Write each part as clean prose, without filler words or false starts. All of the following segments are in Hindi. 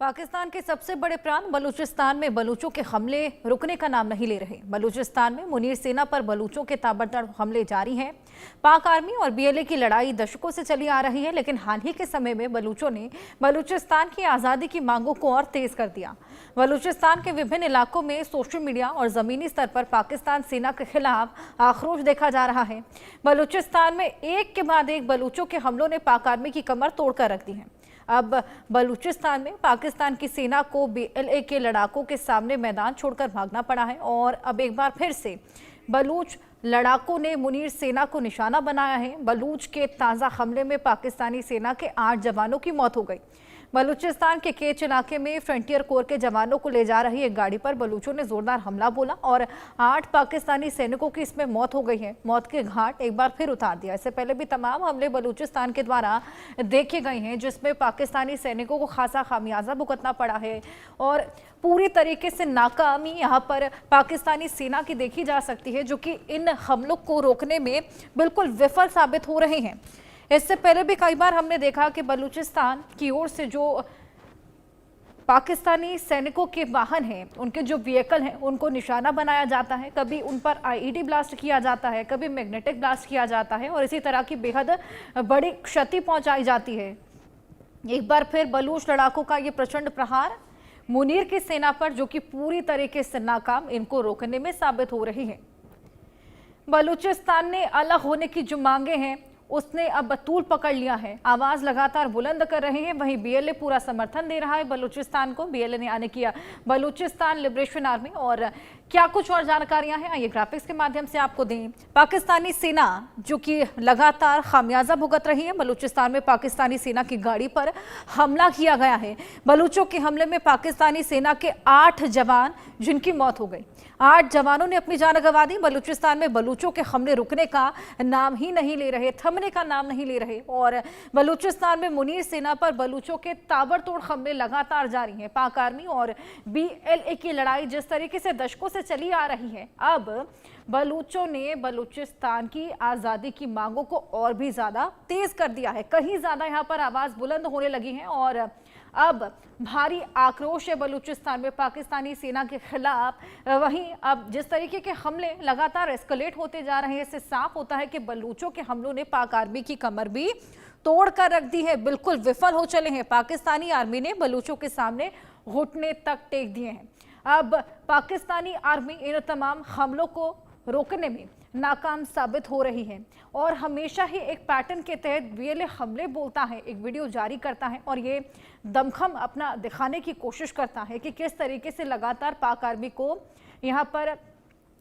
पाकिस्तान के सबसे बड़े प्रांत बलूचिस्तान में बलूचों के हमले रुकने का नाम नहीं ले रहे। बलूचिस्तान में मुनीर सेना पर बलूचों के ताबड़तोड़ हमले जारी हैं। पाक आर्मी और बीएलए की लड़ाई दशकों से चली आ रही है, लेकिन हाल ही के समय में बलूचों ने बलूचिस्तान की आज़ादी की मांगों को और तेज कर दिया। बलूचिस्तान के विभिन्न इलाकों में सोशल मीडिया और जमीनी स्तर पर पाकिस्तान सेना के खिलाफ आक्रोश देखा जा रहा है। बलूचिस्तान में एक के बाद एक बलूचों के हमलों ने पाक आर्मी की कमर तोड़कर रख दी है। अब बलूचिस्तान में पाकिस्तान की सेना को बीएलए के लड़ाकों के सामने मैदान छोड़कर भागना पड़ा है और अब एक बार फिर से बलूच लड़ाकों ने मुनीर सेना को निशाना बनाया है। बलूच के ताज़ा हमले में पाकिस्तानी सेना के 8 जवानों की मौत हो गई। बलूचिस्तान के केच इलाके में फ्रंटियर कोर के जवानों को ले जा रही एक गाड़ी पर बलूचों ने जोरदार हमला बोला और 8 पाकिस्तानी सैनिकों की इसमें मौत हो गई है। मौत के घाट एक बार फिर उतार दिया। इससे पहले भी तमाम हमले बलूचिस्तान के द्वारा देखे गए हैं, जिसमें पाकिस्तानी सैनिकों को खासा खामियाजा भुगतना पड़ा है और पूरी तरीके से नाकामी यहाँ पर पाकिस्तानी सेना की देखी जा सकती है, जो कि इन हमलों को रोकने में बिल्कुल विफल साबित हो रहे हैं। इससे पहले भी कई बार हमने देखा कि बलूचिस्तान की ओर से जो पाकिस्तानी सैनिकों के वाहन हैं, उनके जो व्हीकल हैं, उनको निशाना बनाया जाता है। कभी उन पर आईईडी ब्लास्ट किया जाता है, कभी मैग्नेटिक ब्लास्ट किया जाता है और इसी तरह की बेहद बड़ी क्षति पहुंचाई जाती है। एक बार फिर बलूच लड़ाकों का ये प्रचंड प्रहार मुनीर की सेना पर, जो कि पूरी तरीके से नाकाम इनको रोकने में साबित हो रही है। बलूचिस्तान ने अलग होने की जो मांगे हैं, उसने अब तूल पकड़ लिया है। आवाज लगातार बुलंद कर रहे हैं। वहीं बीएलए पूरा समर्थन दे रहा है बलूचिस्तान को। बीएलए ने आने किया बलूचिस्तान लिबरेशन आर्मी। और क्या कुछ और जानकारियां हैं, ये ग्राफिक्स के माध्यम से आपको दें। पाकिस्तानी सेना जो कि लगातार खामियाजा भुगत रही है। बलूचिस्तान में पाकिस्तानी सेना की गाड़ी पर हमला किया गया है। बलूचों के हमले में पाकिस्तानी सेना के 8 जवान जिनकी मौत हो गई। 8 जवानों ने अपनी जान गंवा दी। बलूचिस्तान में बलूचों के हमले रुकने का नाम ही नहीं ले रहे, थमने का नाम नहीं ले रहे और बलूचिस्तान में मुनीर सेना पर बलूचों के ताबड़तोड़ हमले लगातार जारी हैं। पाक आर्मी और बीएलए की लड़ाई जिस तरीके से दशकों से चली आ रही है, अब बलूचों ने बलूचिस्तान की आज़ादी की मांगों को और भी ज़्यादा तेज कर दिया है। कहीं ज़्यादा यहाँ पर आवाज़ बुलंद होने लगी है और अब भारी आक्रोश है बलूचिस्तान में पाकिस्तानी सेना के खिलाफ। वहीं अब जिस तरीके के हमले लगातार एस्केलेट होते जा रहे हैं, इससे साफ होता है कि बलूचों के हमलों ने पाक आर्मी की कमर भी तोड़ कर रख दी है। बिल्कुल विफल हो चले हैं। पाकिस्तानी आर्मी ने बलूचों के सामने घुटने तक टेक दिए हैं। अब पाकिस्तानी आर्मी इन तमाम हमलों को रोकने में नाकाम साबित हो रही है और हमेशा ही एक पैटर्न के तहत बीएलए हमले बोलता है, एक वीडियो जारी करता है और ये दमखम अपना दिखाने की कोशिश करता है कि किस तरीके से लगातार पाक आर्मी को यहाँ पर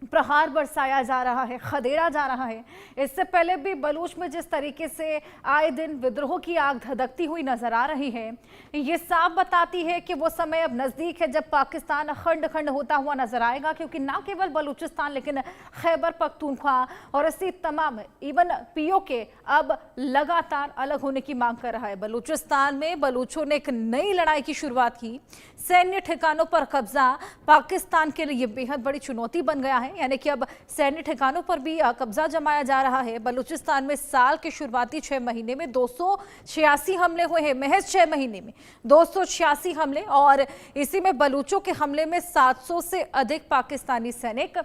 प्रहार बरसाया जा रहा है, खदेड़ा जा रहा है। इससे पहले भी बलूच में जिस तरीके से आए दिन विद्रोह की आग धधकती हुई नजर आ रही है, ये साफ बताती है कि वो समय अब नज़दीक है जब पाकिस्तान खंड खंड होता हुआ नजर आएगा। क्योंकि ना केवल बलूचिस्तान लेकिन खैबर पख्तूनख्वा और इसी तमाम इवन पीओके अब लगातार अलग होने की मांग कर रहा है। बलूचिस्तान में बलूचों ने एक नई लड़ाई की शुरुआत की। सैन्य ठिकानों पर कब्जा पाकिस्तान के लिए बेहद बड़ी चुनौती बन गया है, यानी कि अब सैन्य ठिकानों पर भी कब्जा जमाया जा रहा है। बलूचिस्तान में साल के शुरुआती 6 महीने में 286 हमले हुए हैं। महज 6 महीने में 286 हमले और इसी में बलूचों के हमले में 700 से अधिक पाकिस्तानी सैनिक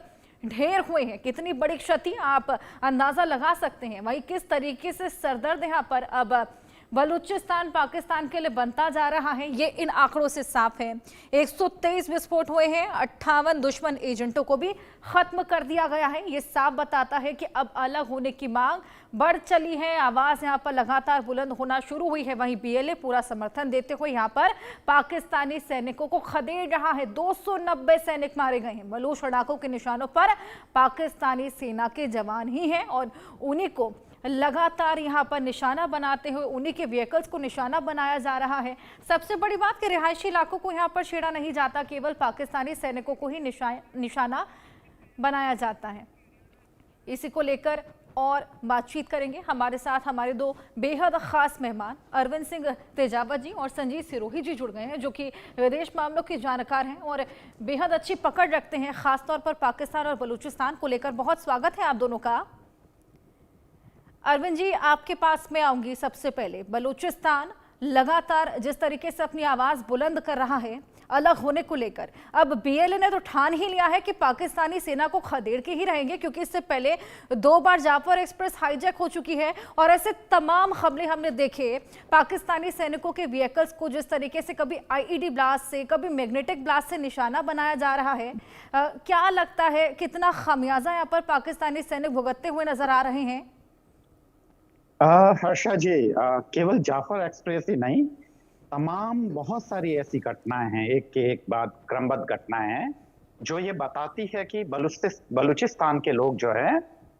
ढेर हुए हैं। कितनी बड़ी क्षति आप अंदाजा लगा सकते हैं। वही किस तरीके से सरदर्द यहाँ पर अब बलूचिस्तान पाकिस्तान के लिए बनता जा रहा है, ये इन आंकड़ों से साफ है। 123 विस्फोट हुए हैं। 58 दुश्मन एजेंटों को भी खत्म कर दिया गया है। ये साफ बताता है कि अब अलग होने की मांग बढ़ चली है। आवाज यहाँ पर लगातार बुलंद होना शुरू हुई है। वहीं बीएलए पूरा समर्थन देते हुए यहाँ पर पाकिस्तानी सैनिकों को खदेड़ रहा है। 290 सैनिक मारे गए हैं। बलूच लड़ाकों के निशानों पर पाकिस्तानी सेना के जवान ही हैं और उन्हीं को लगातार यहाँ पर निशाना बनाते हुए उन्हीं के व्हीकल्स को निशाना बनाया जा रहा है। सबसे बड़ी बात कि रिहायशी इलाकों को यहाँ पर छेड़ा नहीं जाता, केवल पाकिस्तानी सैनिकों को ही निशाना बनाया जाता है। इसी को लेकर और बातचीत करेंगे। हमारे साथ हमारे 2 बेहद खास मेहमान अरविंद सिंह तेजावत जी और संजीत सिरोही जी जुड़ गए हैं, जो कि विदेश मामलों के जानकार हैं और बेहद अच्छी पकड़ रखते हैं, खासतौर पर पाकिस्तान और बलूचिस्तान को लेकर। बहुत स्वागत है आप दोनों का। अरविंद जी, आपके पास मैं आऊंगी। सबसे पहले बलूचिस्तान लगातार जिस तरीके से अपनी आवाज बुलंद कर रहा है अलग होने को लेकर, अब बीएलए ने तो ठान ही लिया है कि पाकिस्तानी सेना को खदेड़ के ही रहेंगे, क्योंकि इससे पहले 2 बार जाफर एक्सप्रेस हाईजैक हो चुकी है और ऐसे तमाम हमले हमने देखे पाकिस्तानी सैनिकों के व्हीकल्स को, जिस तरीके से कभी आईईडी ब्लास्ट से, कभी मैग्नेटिक ब्लास्ट से निशाना बनाया जा रहा है। क्या लगता है कितना खामियाजा यहाँ पर पाकिस्तानी सैनिक भुगतते हुए नजर आ रहे हैं? हर्षा जी, केवल जाफर एक्सप्रेस ही नहीं, तमाम बहुत सारी ऐसी घटनाएं हैं, एक के एक बाद क्रमबद्ध घटनाएं हैं जो ये बताती है कि बलूचिस्तान के लोग जो है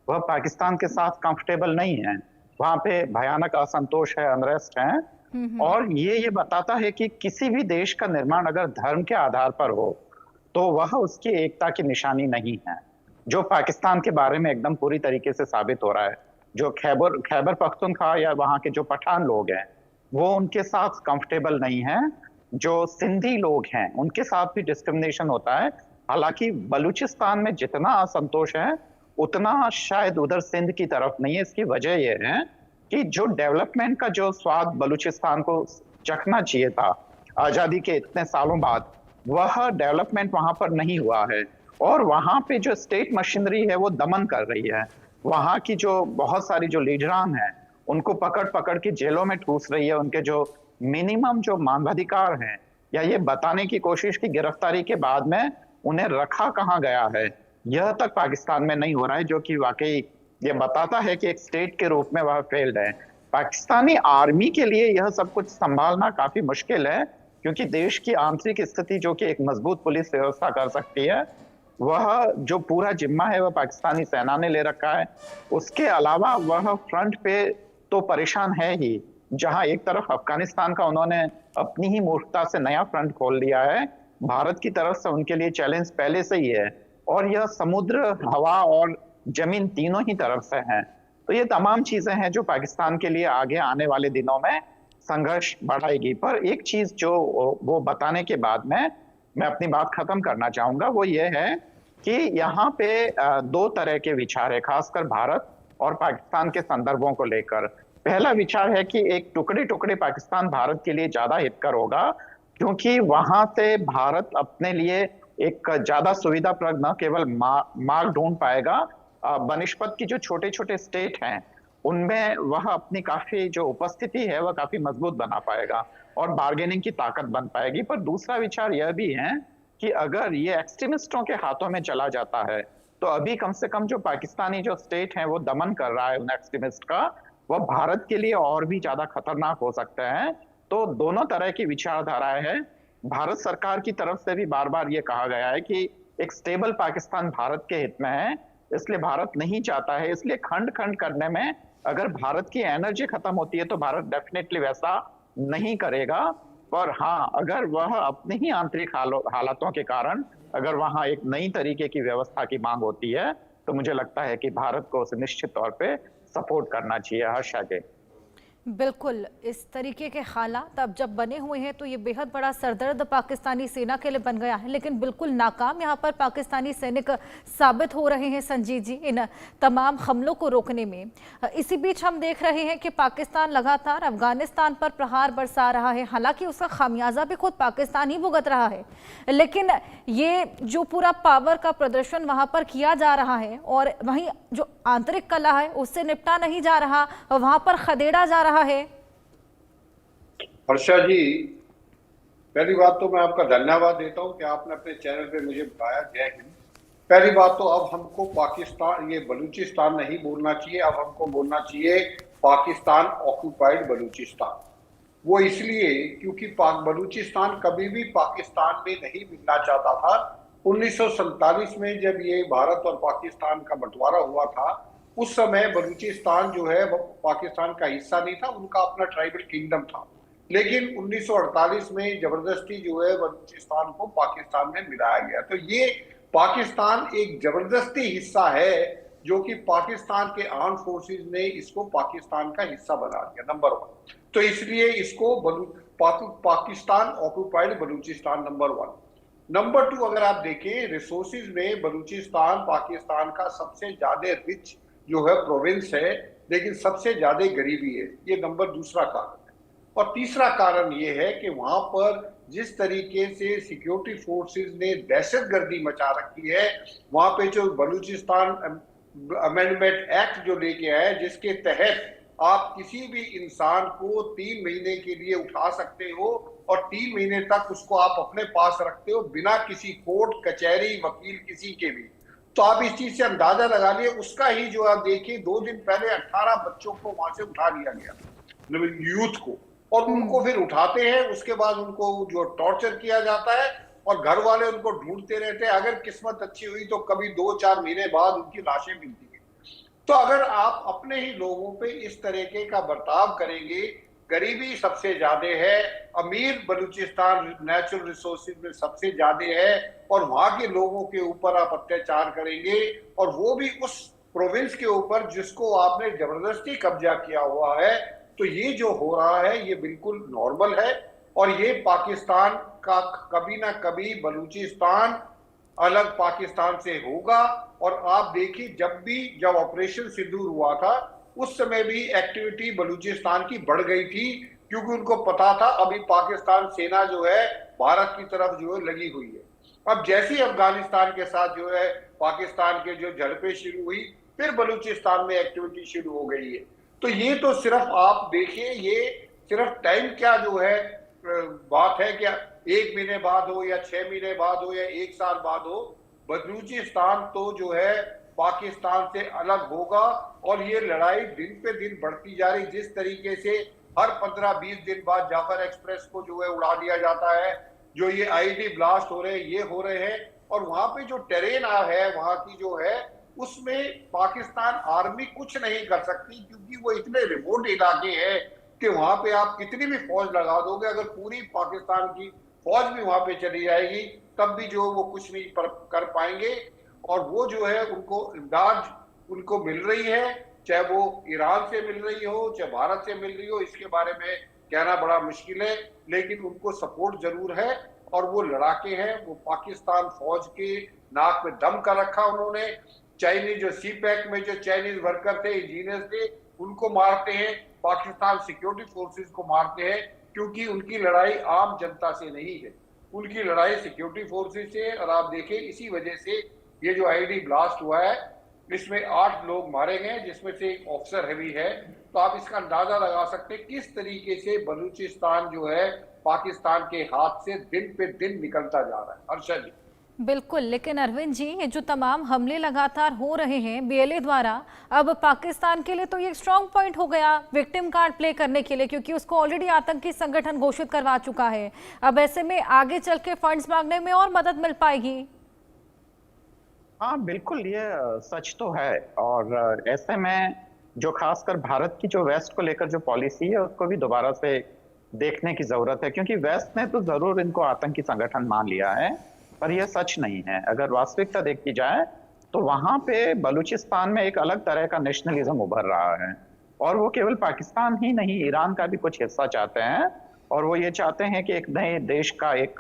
वह पाकिस्तान के साथ कंफर्टेबल नहीं है। वहां पे भयानक असंतोष है, अनरेस्ट है। और ये बताता है कि किसी भी देश का निर्माण अगर धर्म के आधार पर हो तो वह उसकी एकता की निशानी नहीं है, जो पाकिस्तान के बारे में एकदम पूरी तरीके से साबित हो रहा है। जो खैबर पख्तूनख्वा या वहां के जो पठान लोग हैं वो उनके साथ कंफर्टेबल नहीं है। जो सिंधी लोग हैं उनके साथ भी डिस्क्रिमिनेशन होता है। हालांकि बलूचिस्तान में जितना असंतोष है उतना शायद उधर सिंध की तरफ नहीं है। इसकी वजह यह है कि जो डेवलपमेंट का जो स्वाद बलूचिस्तान को चखना चाहिए था आजादी के इतने सालों बाद, वह डेवलपमेंट वहां पर नहीं हुआ है। और वहां पे जो स्टेट मशीनरी है वो दमन कर रही है। वहां की जो बहुत सारी जो लीडरान हैं उनको पकड़ पकड़ के जेलों में ठूस रही है। उनके जो मिनिमम जो मानवाधिकार हैं या ये बताने की कोशिश की गिरफ्तारी के बाद में उन्हें रखा कहाँ गया है, यह तक पाकिस्तान में नहीं हो रहा है, जो कि वाकई ये बताता है कि एक स्टेट के रूप में वह फेल्ड है। पाकिस्तानी आर्मी के लिए यह सब कुछ संभालना काफी मुश्किल है, क्योंकि देश की आंतरिक स्थिति जो कि एक मजबूत पुलिस व्यवस्था कर सकती है, वह जो पूरा जिम्मा है वह पाकिस्तानी सेना ने ले रखा है। उसके अलावा वह फ्रंट पे तो परेशान है ही, जहां एक तरफ अफगानिस्तान का उन्होंने अपनी ही मूर्खता से नया फ्रंट खोल लिया है। भारत की तरफ से उनके लिए चैलेंज पहले से ही है, और यह समुद्र, हवा और जमीन तीनों ही तरफ से हैं। तो ये तमाम चीजें हैं जो पाकिस्तान के लिए आगे आने वाले दिनों में संघर्ष बढ़ाएगी। पर एक चीज जो वो बताने के बाद में मैं अपनी बात खत्म करना चाहूंगा, वो ये है कि यहाँ पे 2 तरह के विचार है, खासकर भारत और पाकिस्तान के संदर्भों को लेकर। पहला विचार है कि एक टुकड़े टुकड़े पाकिस्तान भारत के लिए ज्यादा हितकर होगा, क्योंकि वहां से भारत अपने लिए एक ज्यादा सुविधाप्रद न केवल मार्ग ढूंढ पाएगा, बनिस्पत की जो छोटे छोटे स्टेट हैं उनमें वह अपनी काफी जो उपस्थिति है वह काफी मजबूत बना पाएगा और बार्गेनिंग की ताकत बन पाएगी। पर दूसरा विचार यह भी है कि अगर ये एक्सट्रीमिस्टों के हाथों में चला जाता है तो अभी कम से कम जो पाकिस्तानी जो स्टेट है वो दमन कर रहा है उन एक्सट्रीमिस्ट का, वह भारत के लिए और भी ज्यादा खतरनाक हो सकते हैं। तो दोनों तरह की विचारधाराएं हैं। भारत सरकार की तरफ से भी बार बार ये कहा गया है कि एक स्टेबल पाकिस्तान भारत के हित में है, इसलिए भारत नहीं चाहता है। इसलिए खंड खंड करने में अगर भारत की एनर्जी खत्म होती है तो भारत डेफिनेटली वैसा नहीं करेगा। पर हाँ, अगर वह अपने ही आंतरिक हालातों के कारण अगर वहां एक नई तरीके की व्यवस्था की मांग होती है तो मुझे लगता है कि भारत को उसे निश्चित तौर पे सपोर्ट करना चाहिए। हर्षा जी, बिल्कुल, इस तरीके के हालात अब जब बने हुए हैं तो ये बेहद बड़ा सरदर्द पाकिस्तानी सेना के लिए बन गया है, लेकिन बिल्कुल नाकाम यहाँ पर पाकिस्तानी सैनिक साबित हो रहे हैं संजीत जी इन तमाम हमलों को रोकने में। इसी बीच हम देख रहे हैं कि पाकिस्तान लगातार अफगानिस्तान पर प्रहार बरसा रहा है, हालांकि उसका खामियाजा भी खुद पाकिस्तान ही भुगत रहा है, लेकिन ये जो पूरा पावर का प्रदर्शन वहाँ पर किया जा रहा है और वहीं जो आंतरिक कला है उससे निपटा नहीं जा रहा, वहाँ पर खदेड़ा जा रहा है। हर्षा जी, पहली बात तो मैं आपका धन्यवाद देता हूं कि आपने अपने चैनल पे मुझे बुलाया। जय हिंद। पहली बात तो अब हमको पाकिस्तान, ये बलूचिस्तान नहीं बोलना चाहिए, अब हमको बोलना चाहिए पाकिस्तान ऑक्युपाइड बलूचिस्तान। वो इसलिए क्योंकि बलूचिस्तान कभी भी पाकिस्तान में नहीं मिलना चाहता था। 1947 में जब ये भारत और पाकिस्तान का बंटवारा हुआ था, उस समय बलूचिस्तान जो है पाकिस्तान का हिस्सा नहीं था, उनका अपना ट्राइबल किंगडम था। लेकिन 1948 में जबरदस्ती जो है बलूचिस्तान को पाकिस्तान में मिलाया गया। तो ये पाकिस्तान एक जबरदस्ती हिस्सा है जो कि पाकिस्तान के आर्म फोर्सेस ने इसको पाकिस्तान का हिस्सा बना दिया, नंबर 1। तो इसलिए इसको Pakistan occupied Balochistan number 1। Number 2, अगर आप देखें रिसोर्सेज में बलूचिस्तान पाकिस्तान का सबसे ज्यादा रिच जो है प्रोविंस है, लेकिन सबसे ज्यादा गरीबी है। ये नंबर 2 कारण है। और तीसरा कारण ये है कि वहां पर जिस तरीके से सिक्योरिटी फोर्सेस ने दहशतगर्दी मचा रखी है, वहां पे जो बलूचिस्तान अमेंडमेंट एक्ट जो लेके आए, जिसके तहत आप किसी भी इंसान को 3 महीने के लिए उठा सकते हो और 3 महीने तक उसको आप अपने पास रखते हो बिना किसी कोर्ट कचहरी वकील किसी के भी। तो आप इस चीज से अंदाजा लगा लिए। उसका ही जो आप देखिए 2 दिन पहले 18 बच्चों को वहां से उठा लिया गया, यूथ को, और उनको फिर उठाते हैं, उसके बाद उनको जो टॉर्चर किया जाता है और घर वाले उनको ढूंढते रहते हैं। अगर किस्मत अच्छी हुई तो कभी 2-4 महीने बाद उनकी लाशें मिलती हैं। तो अगर आप अपने ही लोगों पे इस तरीके का बर्ताव करेंगे, गरीबी सबसे ज्यादा है, अमीर बलूचिस्तान नेचुरल रिसोर्सेज में सबसे ज्यादा है, और वहां के लोगों के ऊपर आप अत्याचार करेंगे, और वो भी उस प्रोविंस के ऊपर जिसको आपने जबरदस्ती कब्जा किया हुआ है, तो ये जो हो रहा है ये बिल्कुल नॉर्मल है। और ये पाकिस्तान का कभी ना कभी बलूचिस्तान अलग पाकिस्तान से होगा। और आप देखिए जब ऑपरेशन सिंदूर हुआ था उस समय भी एक्टिविटी बलूचिस्तान की बढ़ गई थी, क्योंकि उनको पता था अभी पाकिस्तान सेना जो है भारत की तरफ जो है लगी हुई है। अब जैसे ही अफगानिस्तान के साथ जो है पाकिस्तान के जो झड़पें शुरू हुई, फिर बलूचिस्तान में एक्टिविटी शुरू हो गई है। तो ये तो सिर्फ आप देखिए, ये सिर्फ टाइम क्या जो है बात है, क्या 1 महीने बाद हो या 6 महीने बाद हो या 1 साल बाद हो, बलूचिस्तान तो जो है पाकिस्तान से अलग होगा। और ये लड़ाई दिन पे दिन बढ़ती जा रही। जिस तरीके से हर 15-20 दिन बाद जाफर एक्सप्रेस को जो है उड़ा दिया जाता है, जो ये आईडी ब्लास्ट हो रहे हैं, ये हो रहे हैं, और वहां पे जो टेरेन है वहां की जो है उसमें पाकिस्तान आर्मी कुछ नहीं कर सकती, क्योंकि वो इतने रिमोट इलाके हैं कि वहां पे आप कितनी भी फौज लगा दोगे, अगर पूरी पाकिस्तान की फौज भी वहां पे चली जाएगी तब भी जो वो कुछ नहीं कर पाएंगे। और वो जो है उनको इमदाद उनको मिल रही है, चाहे वो ईरान से मिल रही हो चाहे भारत से मिल रही हो, इसके बारे में कहना बड़ा मुश्किल है, लेकिन उनको सपोर्ट जरूर है। और वो लड़ाके हैं, वो पाकिस्तान फौज के नाक में दम कर रखा उन्होंने। चाइनीज जो सी पैक में जो चाइनीज वर्कर थे, इंजीनियर्स थे, उनको मारते हैं, पाकिस्तान सिक्योरिटी फोर्सेस को मारते हैं, क्योंकि उनकी लड़ाई आम जनता से नहीं है, उनकी लड़ाई सिक्योरिटी फोर्सेस से। और आप देखें इसी वजह से ये जो आईडी ब्लास्ट हुआ है इसमें 8 लोग मारे गए, जिसमें से एक ऑफिसर भी है। तो आप इसका अंदाजा लगा सकते हैं किस तरीके से बलूचिस्तान जो है पाकिस्तान के हाथ से दिन पे दिन निकलता जा रहा है। अर्षा जी। बिल्कुल, लेकिन अरविंद जी, ये जो तमाम हमले लगातार हो रहे हैं बीएलए द्वारा, अब पाकिस्तान के लिए तो ये स्ट्रॉन्ग पॉइंट हो गया विक्टिम कार्ड प्ले करने के लिए, क्योंकि उसको ऑलरेडी आतंकी संगठन घोषित करवा चुका है। अब ऐसे में आगे चल के फंड्स मांगने में और मदद मिल पाएगी। हाँ बिल्कुल, ये सच तो है। और ऐसे में जो खासकर भारत की जो वेस्ट को लेकर जो पॉलिसी है उसको भी दोबारा से देखने की जरूरत है, क्योंकि वेस्ट ने तो जरूर इनको आतंकी संगठन मान लिया है, पर यह सच नहीं है। अगर वास्तविकता देखी जाए तो वहां पे बलूचिस्तान में एक अलग तरह का नेशनलिज्म उभर रहा है, और वो केवल पाकिस्तान ही नहीं, ईरान का भी कुछ हिस्सा चाहते हैं। और वो ये चाहते हैं कि एक नए देश का, एक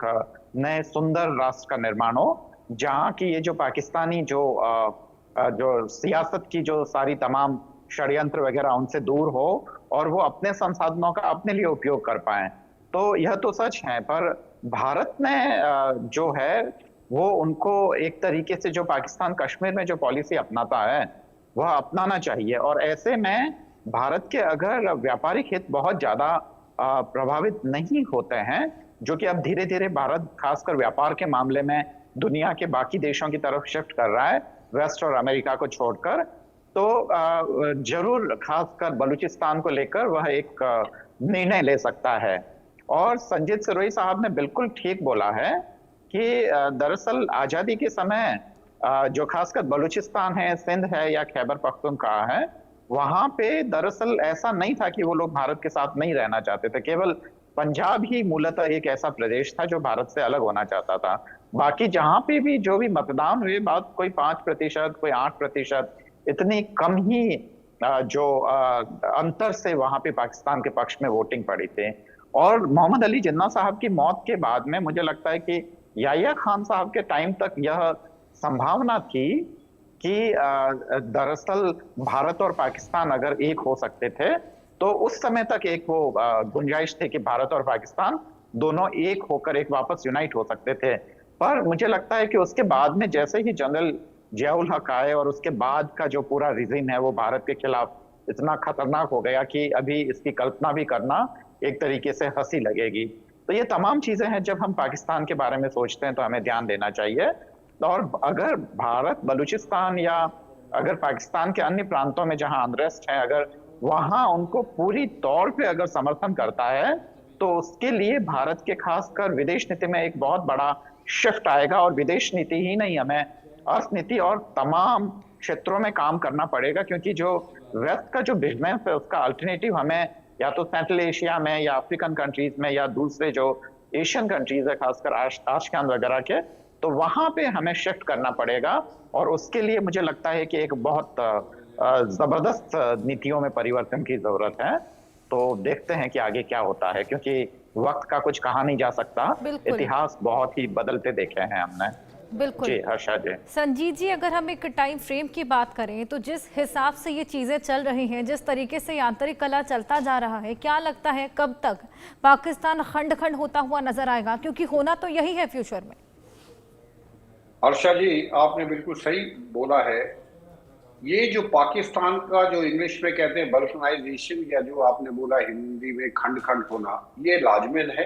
नए सुंदर राष्ट्र का निर्माण हो, जहाँ की ये जो पाकिस्तानी जो सियासत की जो सारी तमाम षड्यंत्र वगैरह उनसे दूर हो, और वो अपने संसाधनों का अपने लिए उपयोग कर पाए। तो यह तो सच है, पर भारत ने जो है वो उनको एक तरीके से जो पाकिस्तान कश्मीर में जो पॉलिसी अपनाता है वह अपनाना चाहिए। और ऐसे में भारत के अगर व्यापारिक हित बहुत ज्यादा प्रभावित नहीं होते हैं, जो कि अब धीरे धीरे भारत खासकर व्यापार के मामले में दुनिया के बाकी देशों की तरफ शिफ्ट कर रहा है, वेस्ट और अमेरिका को छोड़कर, तो जरूर खासकर बलूचिस्तान को लेकर वह एक निर्णय ले सकता है। और संजीत सिरोही साहब ने बिल्कुल ठीक बोला है कि दरअसल आजादी के समय जो खासकर बलूचिस्तान है, सिंध है या खैबर पख्तूनख्वा है, वहां पे दरअसल ऐसा नहीं था कि वो लोग भारत के साथ नहीं रहना चाहते थे। केवल पंजाब ही मूलतः एक ऐसा प्रदेश था जो भारत से अलग होना चाहता था। बाकी जहां पे भी जो भी मतदान हुए, बात कोई 5%, कोई 8%, इतनी कम ही जो अंतर से वहां पे पाकिस्तान के पक्ष में वोटिंग पड़ी थी। और मोहम्मद अली जिन्ना साहब की मौत के बाद में मुझे लगता है कि याह्या खान साहब के टाइम तक यह संभावना थी कि दरअसल भारत और पाकिस्तान अगर एक हो सकते थे तो उस समय तक एक वो गुंजाइश थी कि भारत और पाकिस्तान दोनों एक होकर एक वापस यूनाइट हो सकते थे। पर मुझे लगता है कि उसके बाद में जैसे ही जनरल जियाउल हक आए और उसके बाद का जो पूरा रिजिम है वो भारत के खिलाफ इतना खतरनाक हो गया कि अभी इसकी कल्पना भी करना एक तरीके से हंसी लगेगी। तो ये तमाम चीजें हैं, जब हम पाकिस्तान के बारे में सोचते हैं तो हमें ध्यान देना चाहिए। और अगर भारत बलूचिस्तान या अगर पाकिस्तान के अन्य प्रांतों में जहां अनरेस्ट है, अगर वहां उनको पूरी तौर पे अगर समर्थन करता है तो उसके लिए भारत के खासकर विदेश नीति में एक बहुत बड़ा शिफ्ट आएगा। और विदेश नीति ही नहीं, हमें अर्थनीति और तमाम क्षेत्रों में काम करना पड़ेगा, क्योंकि जो वेस्ट का जो बिजनेस है उसका अल्टरनेटिव हमें या तो सेंट्रल एशिया में या अफ्रीकन कंट्रीज में या दूसरे जो एशियन कंट्रीज है खासकर आशियान वगैरह के, तो वहां पे हमें शिफ्ट करना पड़ेगा। और उसके लिए मुझे लगता है कि एक बहुत जबरदस्त नीतियों में परिवर्तन की जरूरत है। तो देखते हैं कि आगे क्या होता है, क्योंकि वक्त का कुछ कहा नहीं जा सकता। इतिहास बहुत ही बदलते देखे हैं हमने। बिल्कुल जी हर्षा जी। संजीत जी, अगर हम एक टाइम फ्रेम की बात करें तो जिस हिसाब से ये चीज़ें चल रही हैं, जिस तरीके से आंतरिक कला चलता जा रहा है, क्या लगता है कब तक पाकिस्तान खंड खंड होता हुआ नजर आएगा? क्योंकि होना तो यही है फ्यूचर में। हर्षा जी, आपने बिल्कुल सही बोला है। ये जो पाकिस्तान का जो इंग्लिश में कहते हैं बल्कनाइजेशन, या जो आपने बोला हिंदी में खंड खंड होना, ये लाजमन है।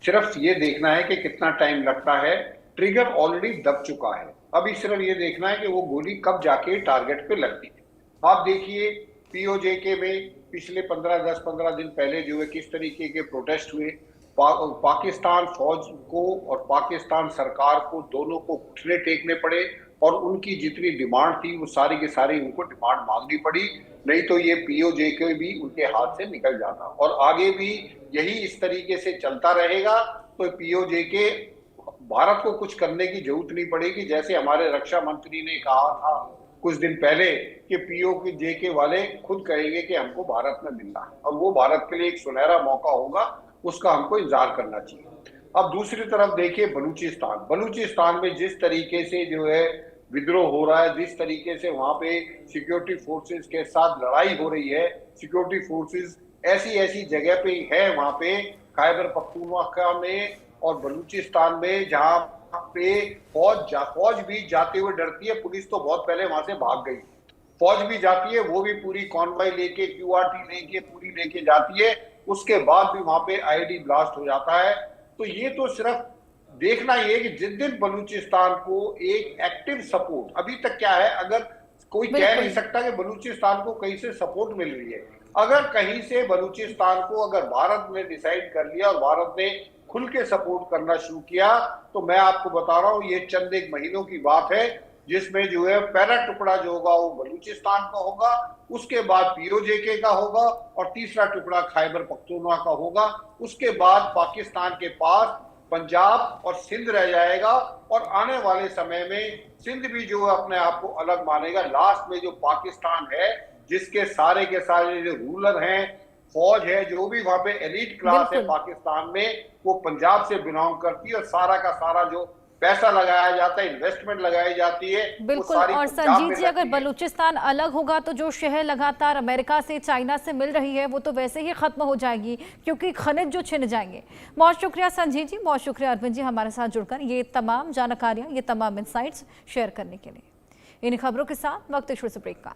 सिर्फ ये देखना है कि कितना टाइम लगता है। ट्रिगर ऑलरेडी दब चुका है, अभी सिर्फ ये देखना है कि वो गोली कब जाके टारगेट पे लगती है। आप देखिए पीओजेके में पिछले 10-15 दिन पहले जो है किस तरीके के प्रोटेस्ट हुए। पाकिस्तान फौज को और पाकिस्तान सरकार को दोनों को घुटने टेकने पड़े और उनकी जितनी डिमांड थी वो सारी की सारी उनको डिमांड मांगनी पड़ी, नहीं तो ये पीओजेके भी उनके हाथ से निकल जाता। और आगे भी यही इस तरीके से चलता रहेगा तो पीओजेके भारत को कुछ करने की जरूरत नहीं पड़ेगी। जैसे हमारे रक्षा मंत्री ने कहा था कुछ दिन पहले कि पीओजेके वाले खुद कहेंगे कि हमको भारत में मिलना है, और वो भारत के लिए एक सुनहरा मौका होगा, उसका हमको इंतजार करना चाहिए। अब दूसरी तरफ देखिए बलूचिस्तान में जिस तरीके से जो है विद्रोह हो रहा है, जिस तरीके से वहां पे सिक्योरिटी फोर्सेस के साथ लड़ाई हो रही है, सिक्योरिटी फोर्सेस ऐसी जगह पे है वहां पे खैबर पख्तूनख्वा में और बलूचिस्तान में जहां पे फौज भी जाते हुए डरती है। पुलिस तो बहुत पहले वहां से भाग गई, फौज भी जाती है, वो भी पूरी कॉन्वॉय लेके क्यूआरटी लेके पूरी लेके जाती है, उसके बाद भी वहां पे आईडी ब्लास्ट हो जाता है। तो ये तो सिर्फ देखना ये कि जिस दिन बलूचिस्तान को एक एक्टिव सपोर्ट, अभी तक क्या है, अगर कोई कह नहीं सकता कि बलूचिस्तान को कहीं से सपोर्ट मिल रही है। अगर कहीं से बलूचिस्तान को अगर भारत ने डिसाइड कर लिया और भारत ने खुल के सपोर्ट करना शुरू किया, तो मैं आपको बता रहा हूं ये चंद एक महीनों की बात है, जिसमें जो है पहला टुकड़ा जो होगा वो बलूचिस्तान का होगा, उसके बाद पीओजेके का होगा और तीसरा टुकड़ा खैबर पख्तूनख्वा का होगा। उसके बाद पाकिस्तान के पास पंजाब और सिंध रह जाएगा और आने वाले समय में सिंध भी जो है अपने आप को अलग मानेगा। लास्ट में जो पाकिस्तान है जिसके सारे के सारे जो रूलर हैं, फौज है, जो भी वहां पे एलीट क्लास है पाकिस्तान में, वो पंजाब से बिलोंग करती है और सारा का सारा जो पैसा लगाया जाता है, इन्वेस्टमेंट लगाई जाती है। बिल्कुल। और संजीत जी, अगर बलूचिस्तान अलग होगा तो जो शहर लगातार अमेरिका से चाइना से मिल रही है वो तो वैसे ही खत्म हो जाएगी, क्योंकि खनिज जो छिन जाएंगे। बहुत शुक्रिया संजीत जी, बहुत शुक्रिया अरविंद जी हमारे साथ जुड़कर ये तमाम जानकारियां, ये तमाम इंसाइट्स शेयर करने के लिए। इन खबरों के साथ वक्त ब्रेक का।